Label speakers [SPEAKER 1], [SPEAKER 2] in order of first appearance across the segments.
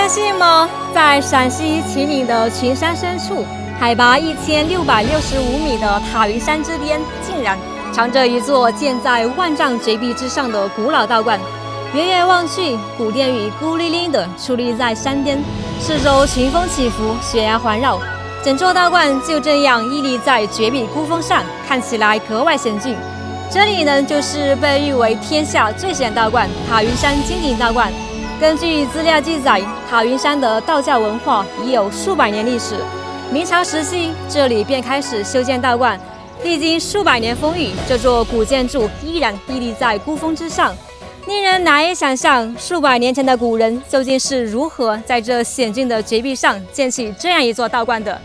[SPEAKER 1] 相信嗎？在陝西秦嶺的群山深處，海拔1665米的塔雲山之巔，竟然藏着一座建在萬丈絕壁之上的古老道觀。遠遠望去，古殿宇孤零零地矗立在山巔，四周群峰起伏，懸崖環繞，整座道觀就這樣屹立在絕壁孤峰上，看起來格外險峻。這裡呢，就是被譽為天下最險道觀——塔雲山金頂道觀。根據資料記載，塔雲山的道教文化已有數百年歷史。明朝時期，這裡便開始修建道觀，歷經數百年風雨，這座古建築依然屹立在孤峰之上，令人難以想象數百年前的古人究竟是如何在這險峻的絕壁上建起這樣一座道觀的。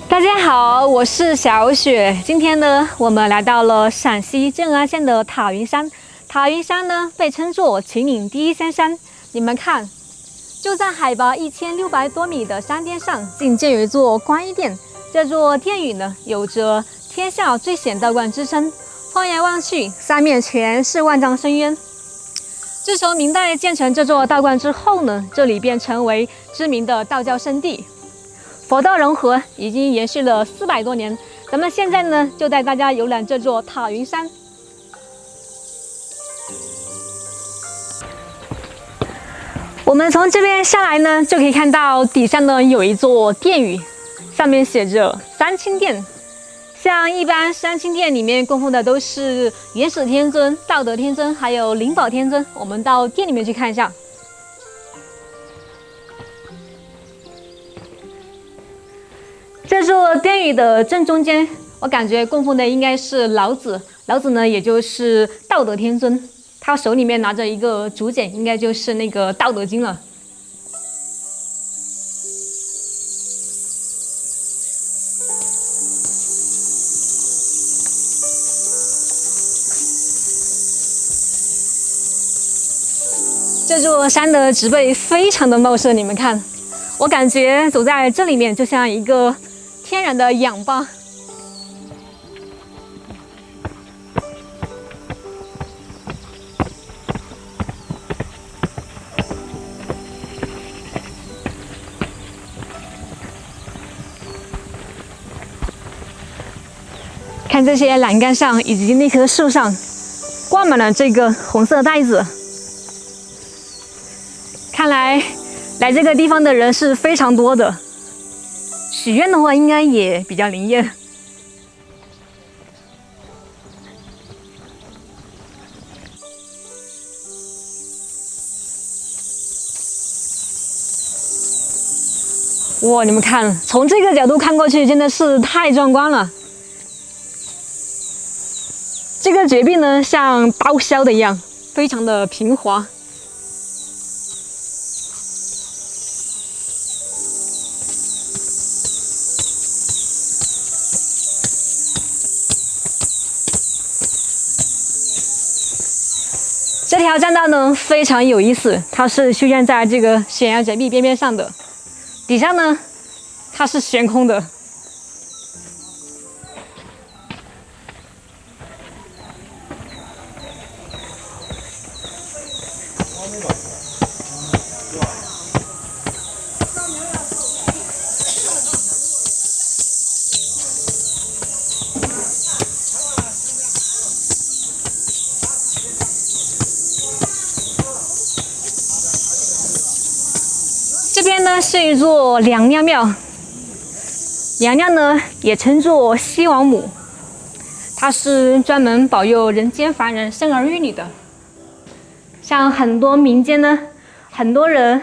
[SPEAKER 1] 大家好，我是小雪。今天呢，我们来到了陝西正安縣的塔雲山。塔雲山呢，被稱作秦嶺第一仙山。你們看，就在海拔1600多米的山巔上，竟建有一座觀音殿。這座殿宇呢，有着天下最險道觀之稱。放眼望去，三面全是萬丈深淵。自從明代建成這座道觀之後呢，這裡便成為知名的道教聖地。佛道融合已經延續了400多年，咱們現在呢就帶大家遊覽這座塔雲山。我們從這邊下來呢，就可以看到底下呢有一座殿宇，上面寫着三清殿。像一般三清殿裡面供奉的都是元始天尊、道德天尊，還有靈寶天尊。我們到殿裡面去看一下。這座殿宇的正中間，我感覺供奉的應該是老子。老子呢，也就是道德天尊，他手裡面拿着一個竹簡，應該就是那個《道德經》了。這座山的植被非常的茂盛，你們看，我感覺走在這裡面就像一個天然的氧吧。看這些欄杆上以及那棵樹上掛滿了這個紅色帶子，看來來這個地方的人是非常多的。許願的話，應該也比較靈驗。哇，你們看，從這個角度看過去，真的是太壯觀了。這個絕壁呢，像刀削的一樣，非常的平滑。这條棧道呢非常有意思，它是修建在這個懸崖絕壁邊邊上的，底下呢它是懸空的。這邊呢是一座娘娘廟，娘娘呢也稱作西王母，她是專門保佑人間凡人生兒育女的。像很多民間呢，很多人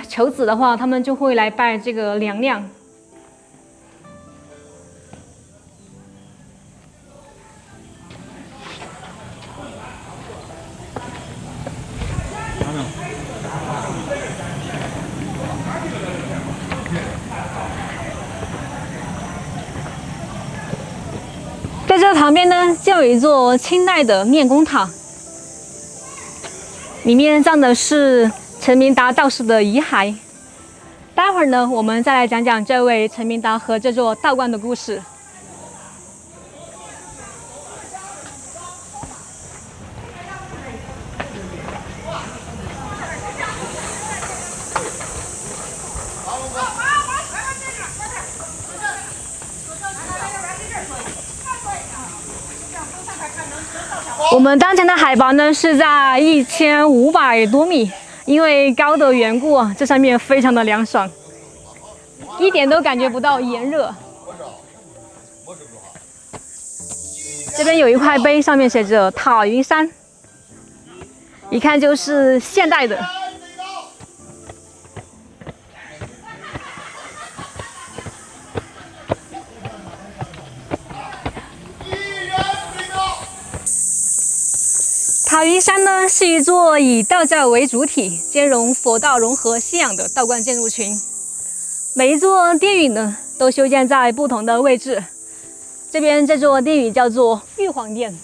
[SPEAKER 1] 求子的話，他們就會來拜這個娘娘。在這旁邊呢，就有一座清代的面公塔，裡面葬的是陳明達道士的遺骸。待會兒呢，我們再來講講這位陳明達和這座道觀的故事。我們當前的海拔呢是在1500多米，因為高的緣故啊，這上面非常的涼爽，一點都感覺不到炎熱。這邊有一塊碑，上面寫着塔雲山，一看就是現代的。塔雲山呢是一座以道教為主體，兼容佛道融合信仰的道觀建築群。每一座殿宇呢都修建在不同的位置。這邊這座殿宇叫做玉皇殿。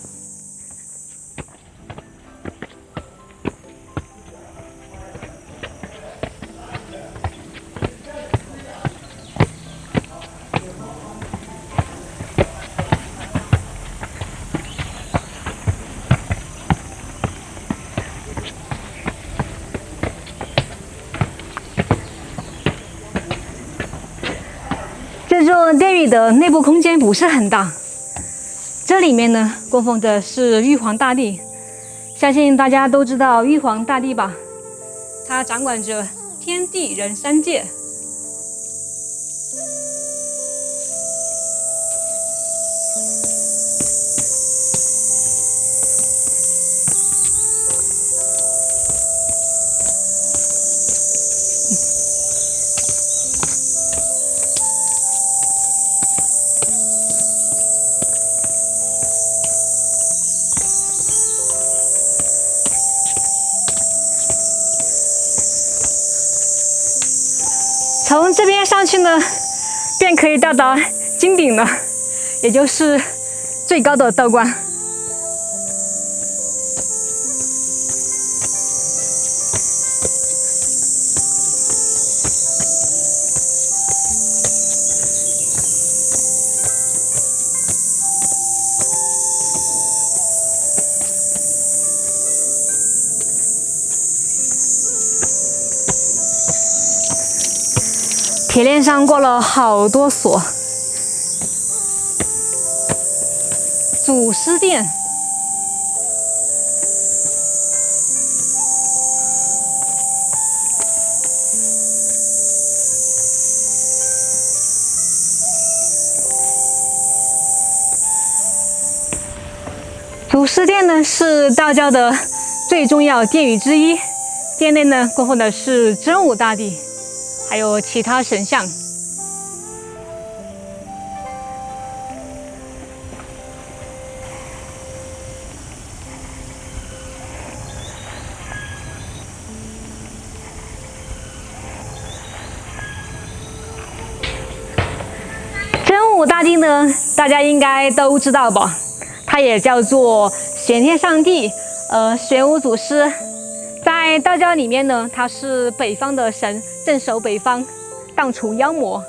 [SPEAKER 1] 这座殿宇的内部空间不是很大，這裡面呢供奉的是玉皇大帝。相信大家都知道玉皇大帝吧？他掌管着天地人三界。从這邊上去呢，便可以到達金頂了，也就是最高的道觀。鐵鏈上掛了好多鎖。祖師殿，祖師殿呢是道教的最重要殿宇之一，殿內呢供奉的是真武大帝。還有其他神像。真武大帝呢，大家應該都知道吧？他也叫做玄天上帝，玄武祖師。在道教裡面呢，他是北方的神，鎮守北方，蕩除妖魔。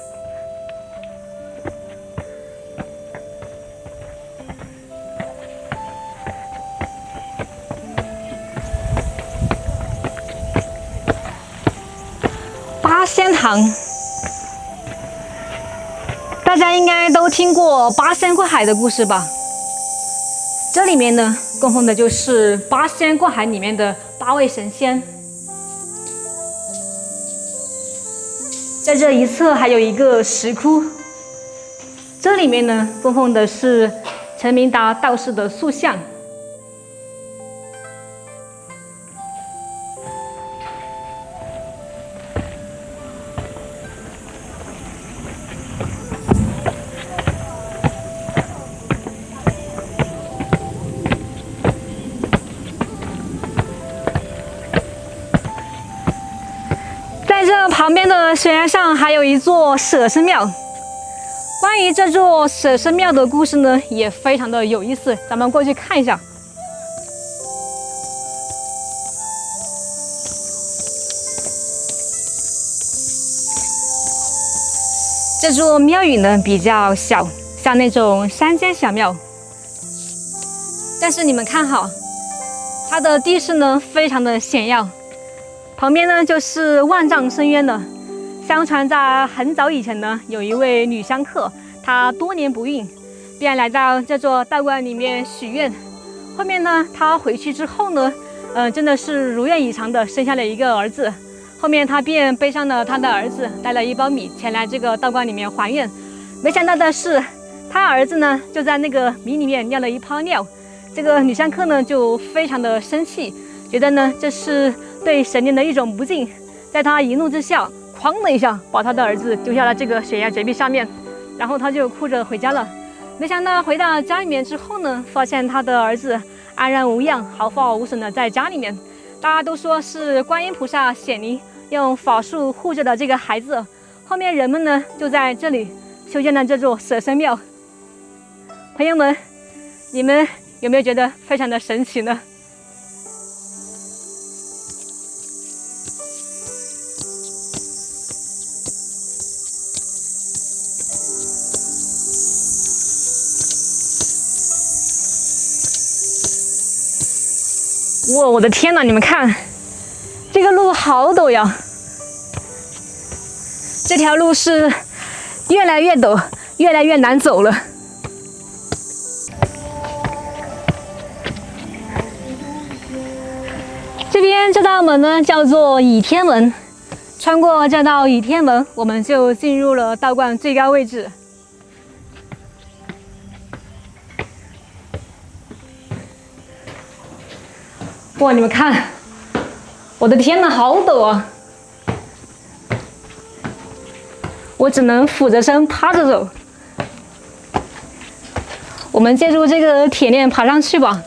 [SPEAKER 1] 八仙堂，大家應該都聽過八仙過海的故事吧？這裡面呢，供奉的就是八仙過海裡面的8位神仙。在這一側還有一個石窟，這裡面呢供奉的是陳明達道士的塑像。在這旁邊的悬崖上還有一座舍身廟。關於這座舍身廟的故事呢，也非常的有意思，咱們過去看一下。這座廟宇呢比較小，像那種山間小廟。但是你們看好，它的地勢呢非常的險要。旁邊呢就是萬丈深淵了。相傳在很早以前呢，有一位女香客，她多年不孕，便來到這座道觀裡面許願，後面呢，他回去之後呢，真的是如願以償的生下了一個兒子。後面他便背上了他的兒子，帶了一包米前來這個道觀裡面還願。沒想到的是，他兒子呢就在那個米裡面尿了一泡尿。這個女香客呢就非常的生氣，覺得呢這是對神靈的一種不敬，在他一怒之下，哐的一下把他的兒子丟下了這個懸崖絕壁上面，然後他就哭着回家了。沒想到回到家裡面之後呢，發現他的兒子安然無恙，毫髮無損的在家裡面。大家都說是觀音菩薩顯靈，用法術護着的這個孩子。後面人們呢就在這裡修建了這座舍身廟。朋友們，你們有沒有覺得非常的神奇呢？哇，我的天哪！你们看，这个路好陡呀！这条路是越來越陡，越來越難走了。這邊這道門呢叫做倚天門，穿過這道倚天門，我們就進入了道觀最高位置。哇，你們看，我的天哪，好陡啊！我只能俯着身趴着走。我們借助這個鐵鏈爬上去吧。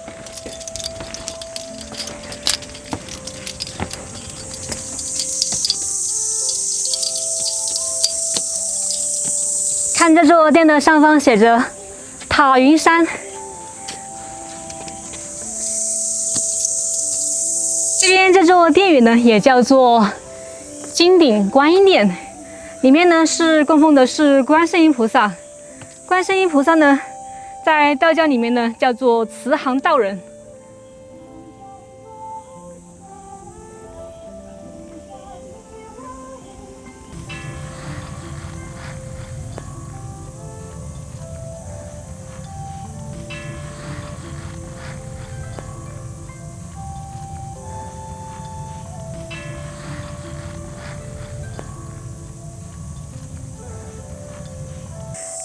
[SPEAKER 1] 看這座殿的上方寫着“塔雲山”。這邊這座殿宇呢，也叫做金頂觀音殿，裡面呢是供奉的是觀世音菩薩。觀世音菩薩呢，在道教裡面呢叫做慈航道人。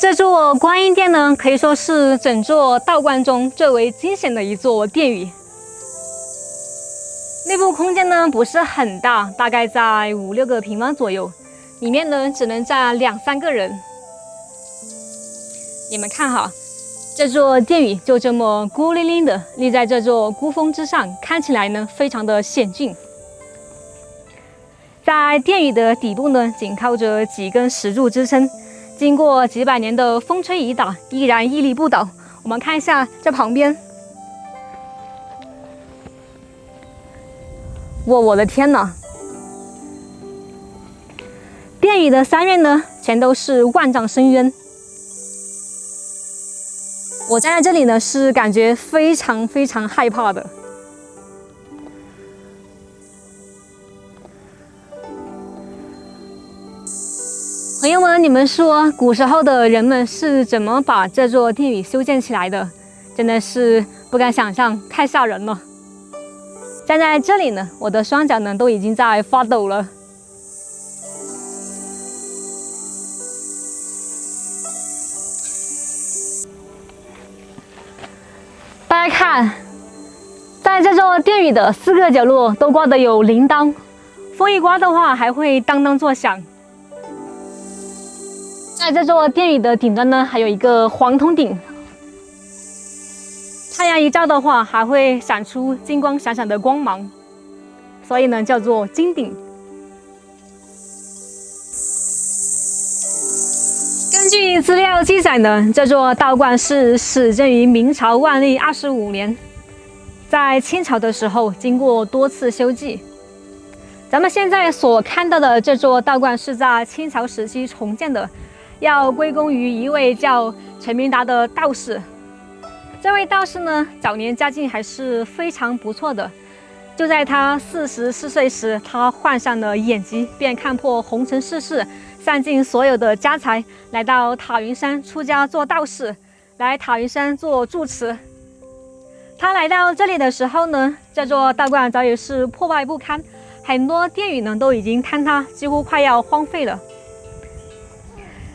[SPEAKER 1] 這座觀音殿呢，可以說是整座道觀中最為驚險的一座殿宇。內部空間呢不是很大，大概在5-6個平方左右，裡面呢只能站2-3個人。你們看哈，這座殿宇就這麼孤零零的立在這座孤峰之上，看起來呢非常的險峻。在殿宇的底部呢，緊靠着幾根石柱支撐。經過幾百年的風吹雨打，依然屹立不倒。我們看一下這旁邊，我的天哪！殿宇的三面呢，全都是萬丈深淵。我站在這裡呢，是感覺非常非常害怕的。朋友們，你們說古時候的人們是怎麼把這座殿宇修建起來的？真的是不敢想象，太嚇人了。站在這裡呢，我的雙腳呢都已經在發抖了。大家看，在這座殿宇的4個角落都掛的有鈴鐺，風一刮的話還會當當作響。在這座殿宇的頂端呢，還有一個黃銅頂，太陽一照的話，還會閃出金光閃閃的光芒，所以呢叫做金頂。根據資料記載呢，這座道觀是始建於明朝萬曆25年，在清朝的時候經過多次修葺。咱們現在所看到的這座道觀是在清朝時期重建的。要歸功於一位叫陳明達的道士。這位道士呢，早年家境還是非常不錯的。就在他44歲時，他患上了眼疾，便看破紅塵世事，散盡所有的家財，來到塔雲山出家做道士，來塔雲山做住持。他來到這裡的時候呢，這座道觀早已是破敗不堪，很多殿宇呢都已經坍塌，幾乎快要荒廢了。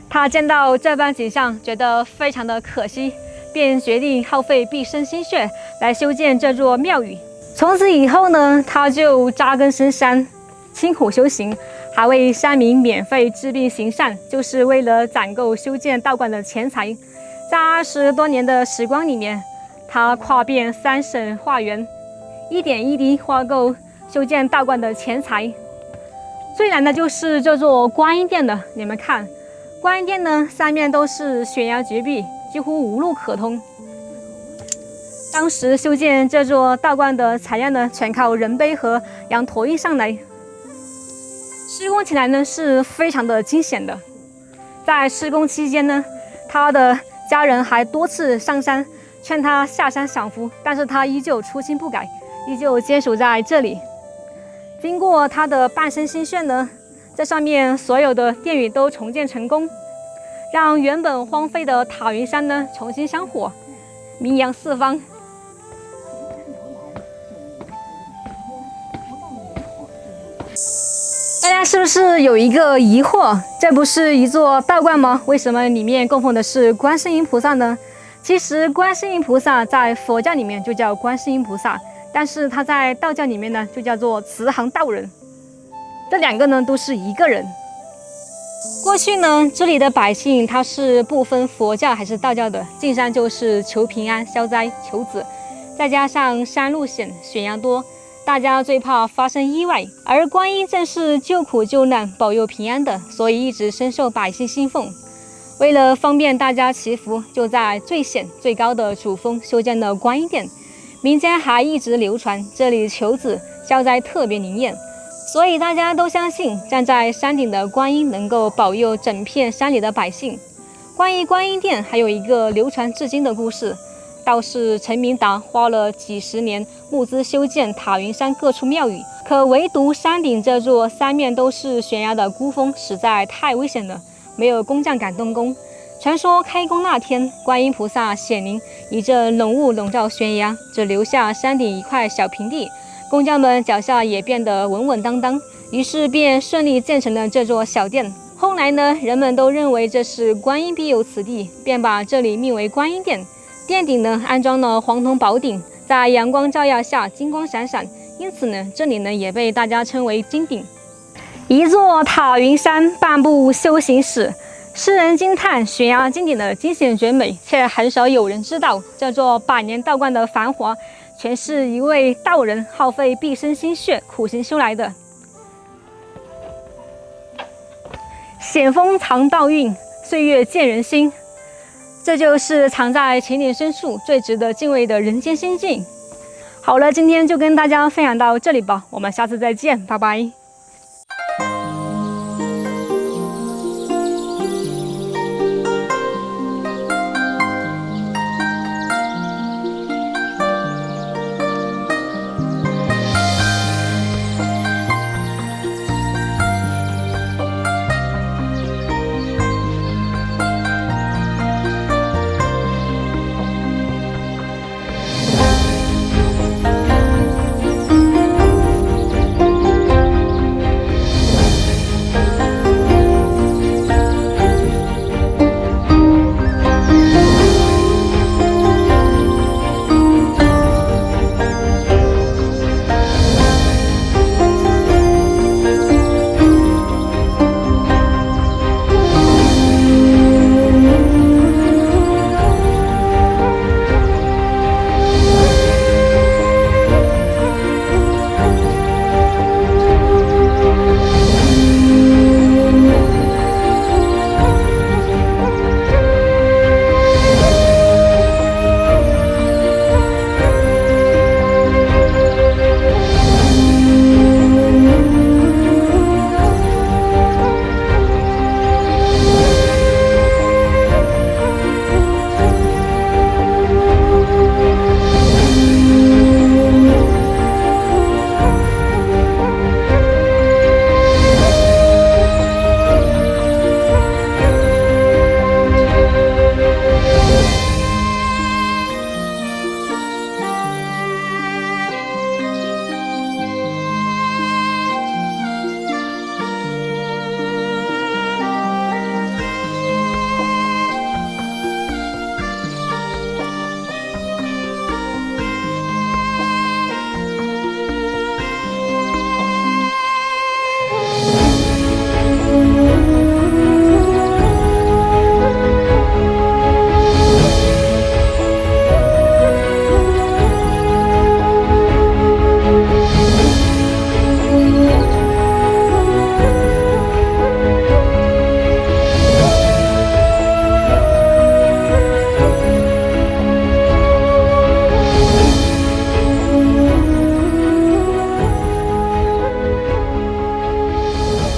[SPEAKER 1] 他見到這般景象，覺得非常的可惜，便決定耗費畢生心血來修建這座廟宇。從此以後呢，他就扎根深山，清苦修行，還為山民免費治病行善，就是為了攢夠修建道觀的錢財。在20多年的時光裡面，他跨遍3省化緣，一點一滴花夠修建道觀的錢財。最難的就是這座觀音殿了，你們看，觀音殿呢，三面都是懸崖絕壁，幾乎無路可通。當時修建這座道觀的材料呢，全靠人背和羊馱運上來，施工起來呢是非常的驚險的。在施工期間呢，他的家人還多次上山勸他下山享福，但是他依舊初心不改，依舊堅守在這裡。經過他的半生心血呢，這上面所有的殿宇都重建成功，讓原本荒廢的塔雲山呢重新香火，名揚四方。大家是不是有一個疑惑？這不是一座道觀嗎？為什麼裡面供奉的是觀世音菩薩呢？其實觀世音菩薩在佛教裡面就叫觀世音菩薩，但是他在道教裡面呢就叫做慈航道人。這兩個呢都是一個人。過去呢，這裡的百姓他是不分佛教還是道教的，進山就是求平安、消災、求子，再加上山路險、懸崖多，大家最怕發生意外，而觀音正是救苦救難、保佑平安的，所以一直深受百姓信奉。為了方便大家祈福，就在最險最高的主峰修建了觀音殿。民間還一直流傳這裡求子消災特別靈驗，所以大家都相信站在山頂的觀音能夠保佑整片山裡的百姓。關於觀音殿還有一個流傳至今的故事，道士陳明達花了幾十年募資修建塔雲山各處廟宇，可唯獨山頂這座三面都是懸崖的孤峰實在太危險了，沒有工匠敢動工。傳說開工那天，觀音菩薩顯靈，一陣濃霧籠罩懸崖，只留下山頂一塊小平地，工匠們腳下也變得穩穩當當，於是便順利建成了這座小殿。後來呢，人們都認為這是觀音庇佑此地，便把這裡命為觀音殿。殿頂呢安裝了黃銅寶頂，在陽光照耀下金光閃閃，因此呢，這裡呢也被大家稱為金頂。一座塔雲山，半部修行史。世人驚嘆懸崖金頂的驚險絕美，卻很少有人知道，這座百年道觀的繁華，全是一位道人耗費畢生心血苦行修來的。險峰藏道運，歲月見人心，這就是藏在秦嶺深處最值得敬畏的人間仙境。好了，今天就跟大家分享到這裡吧，我們下次再見，拜拜。